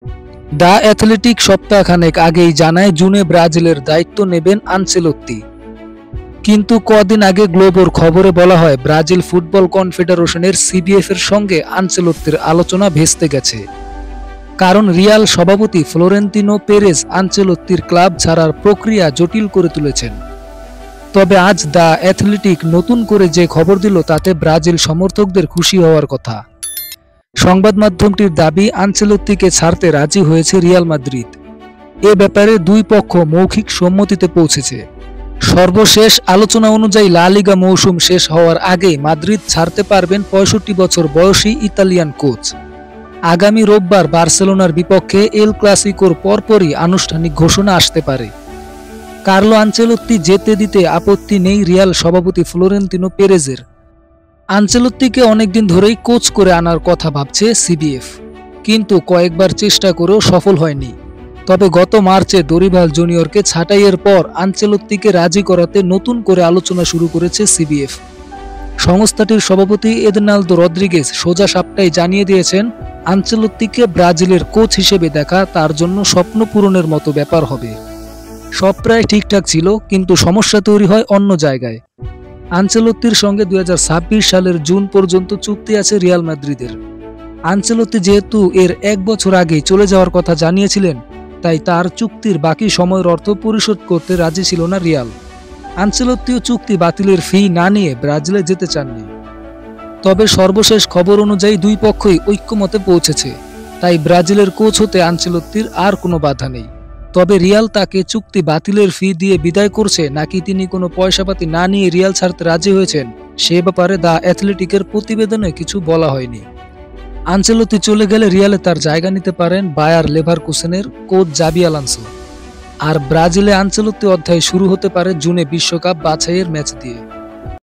The athletic সপ্তাহখানেক আগেই জানায় জুনে ব্রাজিলের দায়িত্ব নেবেন আনচেলত্তি। কিন্তু কদিন আগে গ্লোবোর খবরে বলা হয় ব্রাজিল ফুটবল কনফেডারেশনের সিবিএফ এর সঙ্গে আনচেলত্তির আলোচনা ভেস্তে গেছে। কারণ রিয়াল সভাপতি ফ্লোরেন্তিনো পেরেজ আনচেলত্তির ক্লাব ছাড়ার প্রক্রিয়া জটিল করে তুলেছেন। তবে আজ দ্য অ্যাথলেটিক নতুন করে যে খবর দিল তাতে ব্রাজিল সমর্থকদের খুশি হওয়ার কথা। সংবাদ মাধ্যমটির দাবি আনচেলত্তিকে ছাড়তে রাজি হয়েছে রিয়াল মাদ্রিদ। এ ব্যাপারে দুই পক্ষ মৌখিক সম্মতিতে পৌঁছেছে। সর্বশেষ আলোচনা অনুযায়ী লা লিগা মৌসুম শেষ হওয়ার আগেই মাদ্রিদ ছাড়তে পারবেন ৬৫ বছর বয়সী ইতালিয়ান কোচ। আগামী রোববার বার্সেলোনার বিপক্ষে এল ক্লাসিকোর পরপরই আনুষ্ঠানিক ঘোষণা আসতে পারে। কার্লো আনচেলত্তি যেতে দিতে আপত্তি নেই রিয়াল সভাপতি ফ্লোরেন্তিনো পেরেজের। আনচেলত্তিকে অনেকদিন ধরেই কোচ করে আনার কথা ভাবছে সিবিএফ, কিন্তু কয়েকবার চেষ্টা করেও সফল হয়নি। তবে গত মার্চে দরিভাল জুনিয়রকে ছাঁটাইয়ের পর আনচেলত্তিকে রাজি করাতে নতুন করে আলোচনা শুরু করেছে সিবিএফ। সংস্থাটির সভাপতি এদনালদো রদ্রিগেজ সোজা সাপটাই জানিয়ে দিয়েছেন আনচেলত্তিকে ব্রাজিলের কোচ হিসেবে দেখা তার জন্য স্বপ্ন পূরণের মতো ব্যাপার হবে। সব প্রায় ঠিকঠাক ছিল, কিন্তু সমস্যা তৈরি হয় অন্য জায়গায়। আনচেলত্তির সঙ্গে 2026 সালের জুন পর্যন্ত চুক্তি আছে রিয়াল মাদ্রিদের। আনচেলত্তি যেহেতু এর 1 বছর আগেই চলে যাওয়ার কথা জানিয়েছিলেন, তাই তার চুক্তির বাকি সময়ের অর্থ পরিশোধ করতে রাজি ছিল না রিয়াল। আনচেলত্তিও চুক্তি বাতিলের ফি না নিয়ে ব্রাজিলে যেতে চাননি। তবে সর্বশেষ খবর অনুযায়ী দুই পক্ষই ঐক্যমতে পৌঁছেছে, তাই ব্রাজিলের কোচ হতে আনচেলত্তির আর কোনো বাধা নেই। তবে রিয়াল তাকে চুক্তি বাতিলের ফি দিয়ে বিদায় করছে নাকি তিনি কোনো পয়সাপাতি না নিয়ে রিয়াল ছাড়তে রাজি হয়েছেন, সে ব্যাপারে দ্য অ্যাথলেটিকের প্রতিবেদনে কিছু বলা হয়নি। আনচেলত্তি চলে গেলে রিয়ালে তার জায়গা নিতে পারেন বায়ার লেভারকুসেনের কোচ জাবি আলোনসো। আর ব্রাজিলে আনচেলত্তি অধ্যায় শুরু হতে পারে জুনে বিশ্বকাপ বাছাইয়ের ম্যাচ দিয়ে।